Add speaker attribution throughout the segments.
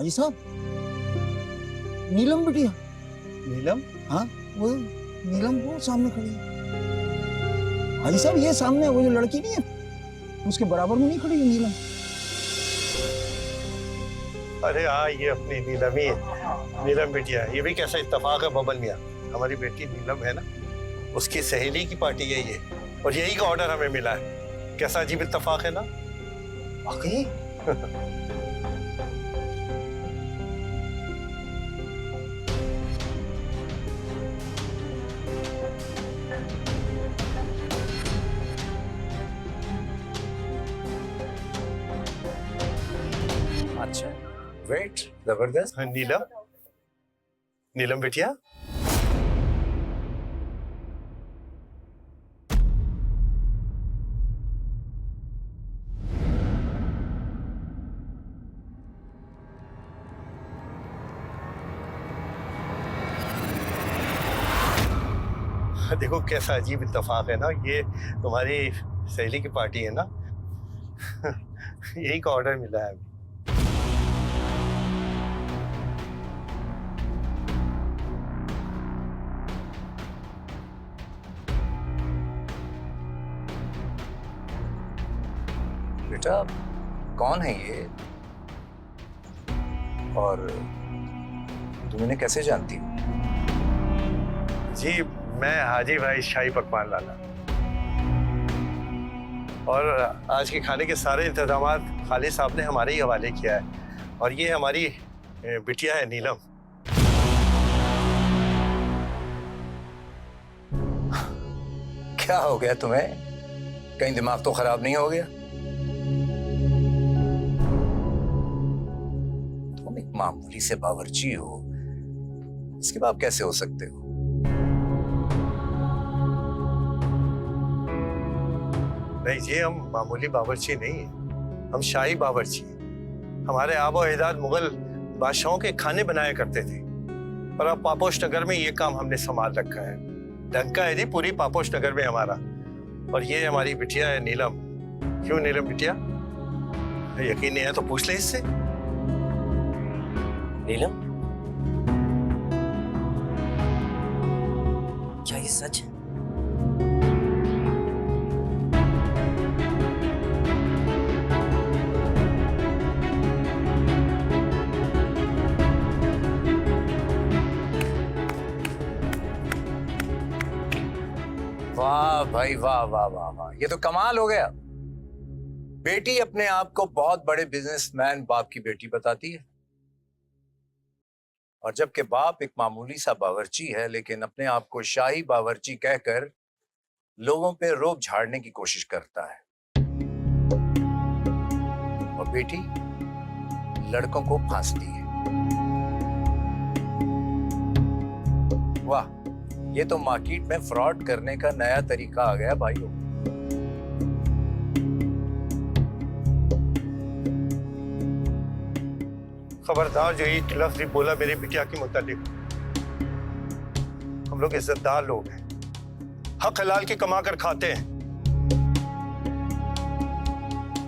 Speaker 1: भाई साहब, नीलम बिटिया।
Speaker 2: नीलम?
Speaker 1: हाँ, वो नीलम वो सामने खड़ी है। भाई साहब, ये सामने वो जो लड़की नहीं है, उसके बराबर में नहीं खड़ी है नीलम?
Speaker 2: अरे हाँ, ये अपनी नीलम ही है, नीलम बिटिया। ये भी कैसा इत्तेफाक है बबल मियाँ, हमारी बेटी नीलम है ना, उसकी सहेली की पार्टी है ये, और यही का ऑर्डर हमें मिला है। कैसा अजीब इत्तेफाक है ना?
Speaker 1: वाकई।
Speaker 3: अच्छा, वेट, जबरदस्त।
Speaker 2: नीलम, नीलम बिटिया। देखो कैसा अजीब इत्तेफाक है ना, ये तुम्हारी सहेली की पार्टी है ना। यही का ऑर्डर मिला है अभी।
Speaker 3: बेटा, कौन है ये और तुम इन्हें कैसे जानती हो?
Speaker 2: जी, मैं हाजी भाई शाही पकवान लाला, और आज के खाने के सारे इंतजामात खालिद साहब ने हमारे ही हवाले किया है, और ये हमारी बिटिया है नीलम।
Speaker 3: क्या हो गया तुम्हें? कहीं दिमाग तो खराब नहीं हो गया? तुम एक मामूली से बावर्ची हो, इसके बाप कैसे हो सकते हो?
Speaker 2: नहीं जी, हम मामूली बावर्ची नहीं है, हम शाही बावर्ची हैं। हमारे आबो अजदाद मुगल बादशाहों के खाने बनाया करते थे, और अब पापोश नगर में ये काम हमने संभाल रखा है। डंका है जी पूरी पापोश नगर में हमारा। और ये हमारी बिटिया है नीलम। क्यों नीलम बिटिया, यकीन नहीं है तो पूछ ले इससे।
Speaker 4: नीलम, क्या ये सच है?
Speaker 3: वाह भाई वाह वाह वाह वाह, ये तो कमाल हो गया। बेटी अपने आप को बहुत बड़े बिजनेसमैन बाप की बेटी बताती है, और जबकि बाप एक मामूली सा बावर्ची है, लेकिन अपने आप को शाही बावर्ची कहकर लोगों पे रोब झाड़ने की कोशिश करता है। और बेटी लड़कों को फांसती है। वाह, ये तो मार्केट में फ्रॉड करने का नया तरीका आ गया भाइयों।
Speaker 2: खबरदार जो ये लफ्ज़ भी बोला मेरी बिटिया के मुतालिक। हम लोग इज्जतदार लोग हैं, हक हलाल की कमा कर खाते हैं।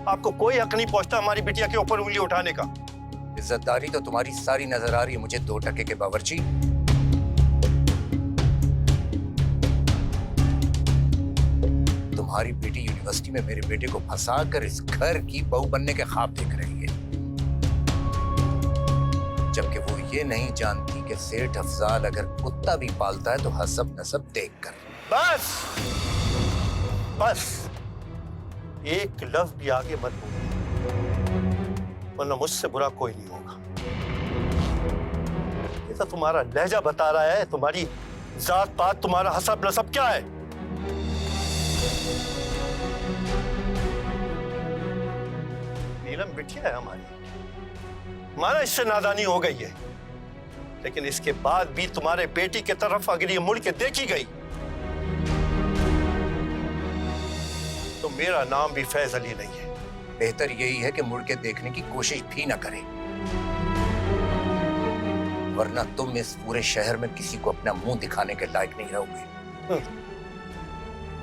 Speaker 2: आपको कोई हक नहीं पहुंचता हमारी बिटिया के ऊपर उंगली उठाने का।
Speaker 3: इज्जतदारी तो तुम्हारी सारी नजर आ रही है मुझे, 2 टके के बावर्ची। तुम्हारी बेटी यूनिवर्सिटी में मेरे बेटे को फंसाकर इस घर की बहू बनने के ख्वाब देख रही है, जबकि वो ये नहीं जानती कि सेठ अफजाल अगर कुत्ता भी पालता है तो हसब नसब देखकर।
Speaker 2: बस बस, एक लफ्ज भी आगे मत बोलो, वरना मुझसे बुरा कोई नहीं होगा। ये तो तुम्हारा लहजा बता रहा है, तुम्हारी जात पात, तुम्हारा हसब नसब क्या है। नीलम बिटिया है हमारा इससे नादानी हो गई है, लेकिन इसके बाद भी तुम्हारे बेटी की तरफ अगर ये मुड़ के देखी गई तो मेरा नाम भी फैज अली नहीं है।
Speaker 3: बेहतर यही है कि मुड़ के देखने की कोशिश भी न करें, वरना तुम इस पूरे शहर में किसी को अपना मुंह दिखाने के लायक नहीं रहोगे।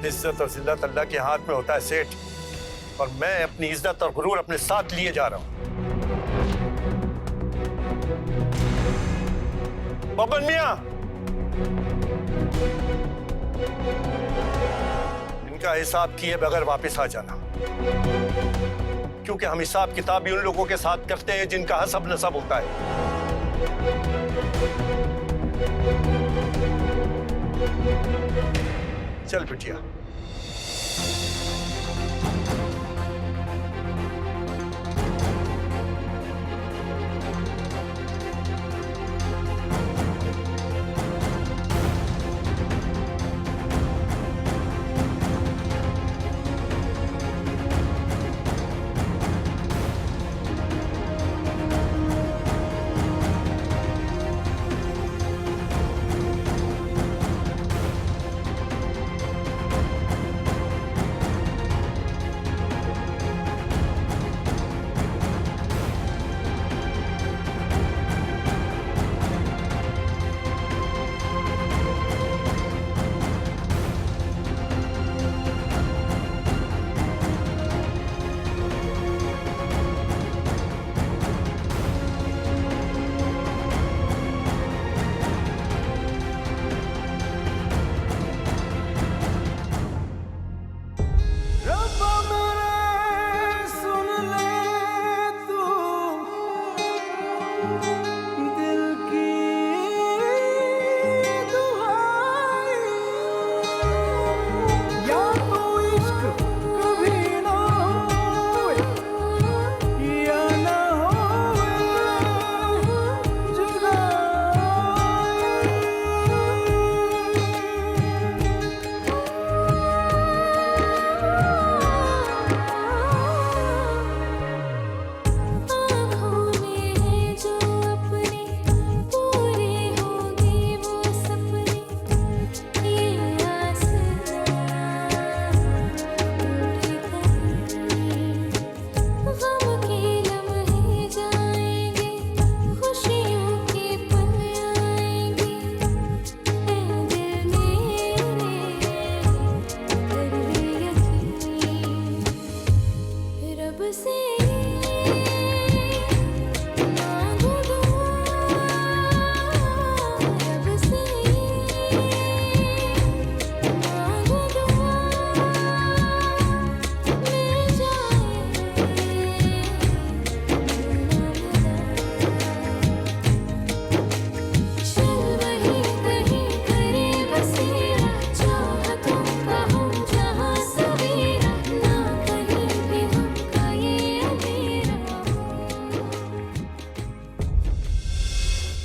Speaker 2: इज्जत और जिल्लत अल्लाह के हाथ में होता है सेठ, और मैं अपनी इज्जत और गुरूर अपने साथ लिए जा रहा हूं। बबन मियां, इनका हिसाब किए बगैर वापस आ जाना, क्योंकि हम हिसाब किताब भी उन लोगों के साथ करते हैं जिनका हसब नसब होता है। चल बिटिया।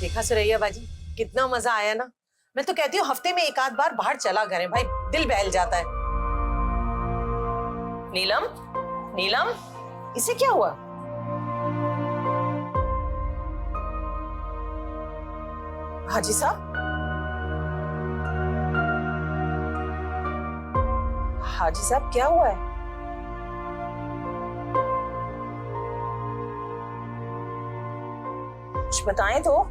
Speaker 4: देखा सुरैया बाजी, कितना मजा आया ना। मैं तो कहती हूँ हफ्ते में एक आध बार बाहर चला करें भाई, दिल बहल जाता है। नीलम, नीलम, इसे क्या हुआ? हाजी साहब, हाजी साहब क्या हुआ है? कुछ बताएं तो।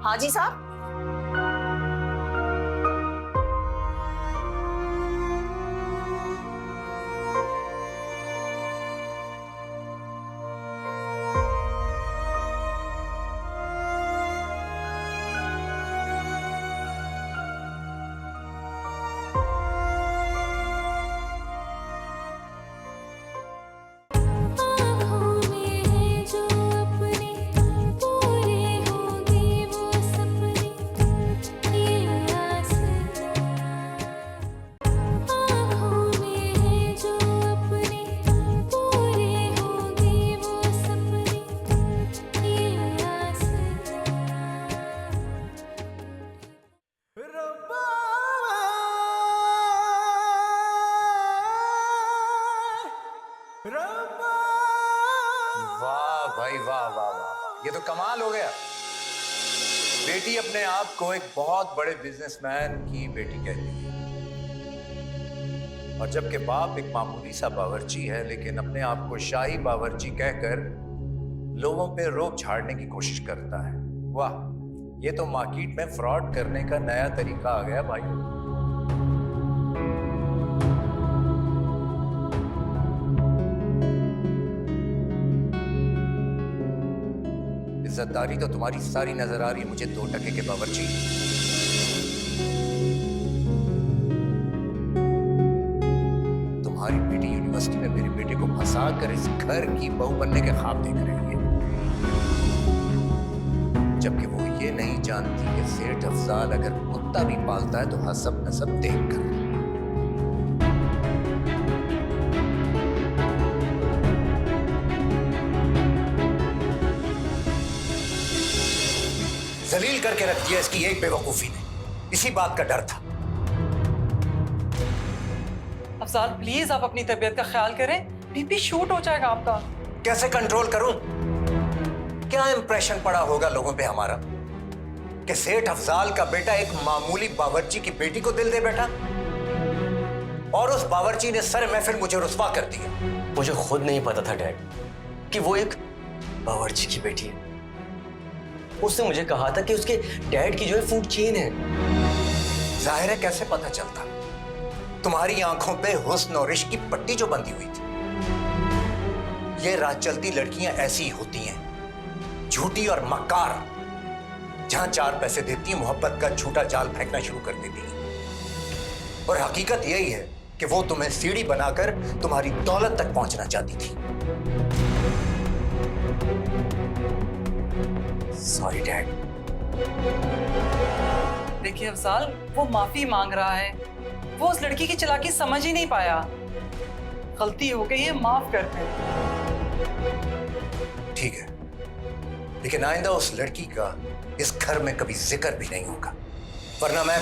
Speaker 4: हाजी साहब,
Speaker 3: वाह भाई वाह वाह वाह, ये तो कमाल हो गया। बेटी अपने आप को एक बहुत बड़े बिजनेसमैन की बेटी कहती है, और जबकि बाप एक मामूली सा बावर्ची है लेकिन अपने आप को शाही बावर्ची कहकर लोगों पे रोब झाड़ने की कोशिश करता है। वाह, ये तो मार्केट में फ्रॉड करने का नया तरीका आ गया भाई। इज्जतदारी तो तुम्हारी सारी नजर आ रही है मुझे 2 टके के बावर्ची। तुम्हारी बेटी यूनिवर्सिटी में मेरे बेटे को फंसा कर इस घर की बहू बनने के ख्वाब देख रही है, जबकि वो ये नहीं जानती कि सेठ अफजाल अगर कुत्ता भी पालता है तो हसब नसब देख कर। जलील करके रख दिया इसकी एक बेवकूफी ने, इसी बात का डर था।
Speaker 5: अफजाल प्लीज आप अपनी तबीयत का ख्याल करें, बीपी शूट हो जाएगा आपका।
Speaker 3: कैसे कंट्रोल करूं? क्या इंप्रेशन पड़ा होगा लोगों पे हमारा कि सेठ अफजाल का बेटा एक मामूली बावर्ची की बेटी को दिल दे बैठा, और उस बावर्ची ने सर महफिल मुझे रुस्वा कर दिया।
Speaker 6: मुझे खुद नहीं पता था डैड कि वो एक बावर्ची की बेटी है। उसने मुझे कहा था कि उसके डैड की जो है फूड चेन है।
Speaker 3: जाहिर है कैसे पता चलता? तुम्हारी आंखों पे हुस्न और इश्क की पट्टी जो बंधी हुई थी। ये रात चलती लड़कियां ऐसी होती हैं, झूठी और मक्कार। जहां 4 पैसे देती मोहब्बत का झूठा जाल फेंकना शुरू कर देती हैं। और हकीकत यही है कि वो तुम्हें सीढ़ी बनाकर तुम्हारी दौलत तक पहुंचना चाहती थी। Sorry dad.
Speaker 5: देखिए अफजाल, वो माफी मांग रहा है, वो उस लड़की की चालाकी समझ ही नहीं पाया। गलती हो गई है, माफ कर दे।
Speaker 3: ठीक है, लेकिन आइंदा उस लड़की का इस घर में कभी जिक्र भी नहीं होगा, वरना मैं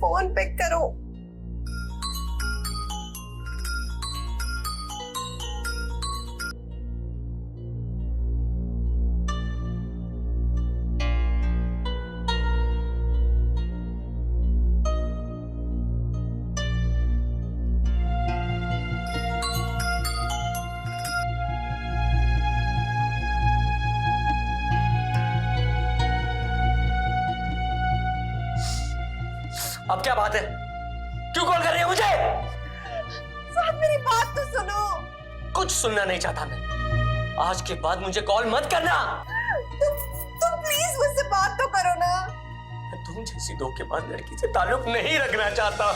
Speaker 4: फोन पिक करो।
Speaker 6: अब क्या बात है? क्यों कॉल कर रही है मुझे?
Speaker 4: साहब मेरी बात तो सुनो।
Speaker 6: कुछ सुनना नहीं चाहता मैं। आज के बाद मुझे कॉल मत करना।
Speaker 4: तुम प्लीज मुझसे बात तो करो ना।
Speaker 6: मैं तुम जैसी धोखेबाज लड़की से ताल्लुक नहीं रखना चाहता।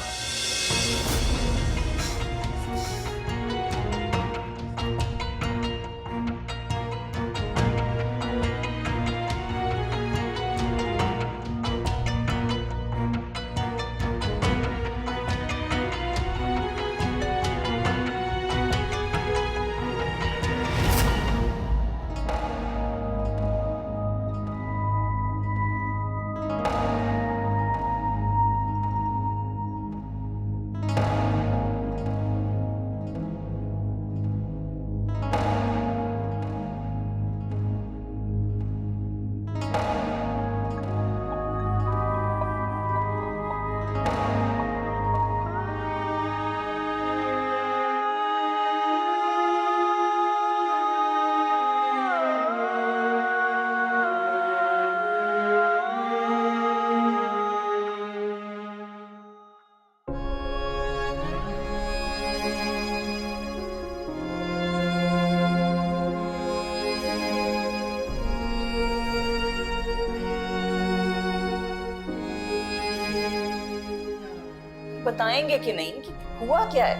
Speaker 7: बताएंगे कि नहीं कि हुआ क्या है?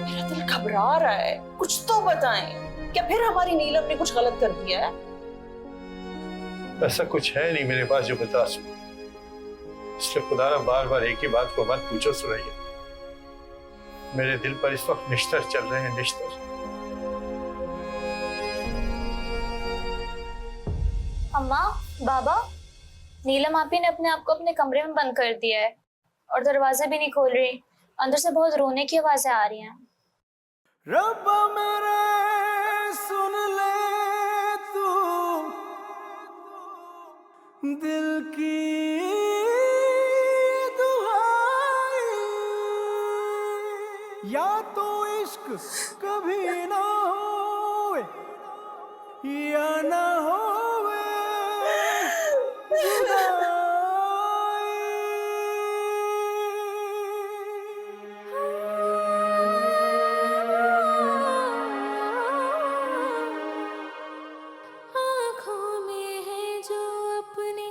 Speaker 7: मेरा दिल घबरा रहा है, कुछ तो बताएं। क्या फिर हमारी नीलम ने कुछ गलत कर दिया है?
Speaker 2: ऐसा कुछ है नहीं मेरे पास जो बता सकूं, इसलिए खुदा बार बार एक ही बात को मत पूछो सुरैया। मेरे दिल पर इस वक्त निश्तर चल रहे हैं, निश्तर।
Speaker 8: अम्मा, बाबा, नीलम आपी ने अपने आप को अपने कमरे में बंद कर दिया है और दरवाजे भी नहीं खोल रही। अंदर से बहुत रोने की आवाजें आ रही हैं।
Speaker 9: रब्बा मेरे सुन ले तू दिल की दुआई, या तो इश्क कभी ना होए या ना होवे जुदाई।
Speaker 8: आँखों में है जो अपने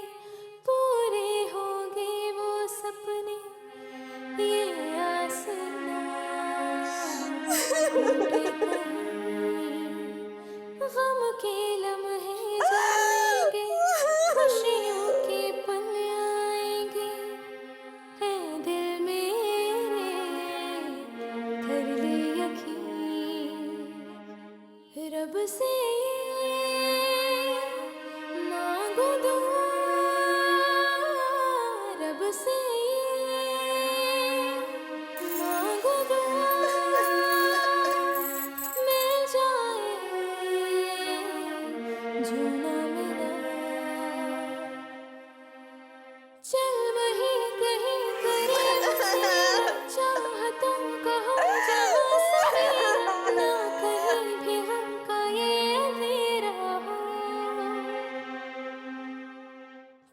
Speaker 8: पूरे होंगे वो सपने, ये आसमां टूटे कहीं, गम के लम्हे जाएंगे, खुशियों के पल आएंगे, है दिल मेरे कर ले यकीन, रब से मांगो दुआ, रब से मांगो दुआ, मिल जाए जो ना मिला। चल वहीं कहीं करीब से, चाहतों का हो जहाँ सवेरा, ना कहीं भी हमका ये अंधेरा हो।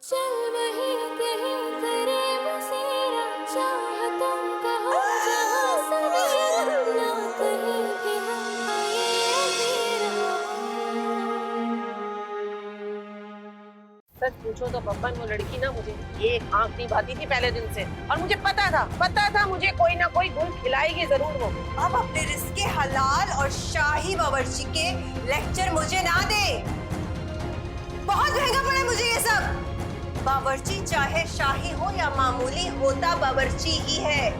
Speaker 8: चल वहीं कहीं करीब सेरा, चाहतों का हो जहाँ सवेरा, ना कहीं भी हमका ये अंधेरा हो।
Speaker 4: सच पूछो तो बब्बन, वो लड़की ना मुझे एक आंख नहीं भाती थी पहले दिन से, और मुझे पता था मुझे कोई ना कोई गुल खिलाएगी जरूर वो।
Speaker 7: अब अपने रिस्क के हलाल और शाही बावर्ची के लेक्चर मुझे ना दे। बहुत महंगा पड़ा मुझे ये सब। बावर्ची चाहे शाही हो या मामूली, होता बावर्ची ही है,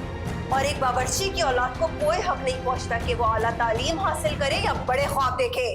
Speaker 7: और एक बावर्ची की औलाद को कोई हक नहीं पहुंचता कि वो आला तालीम हासिल करे या बड़े ख्वाब देखे।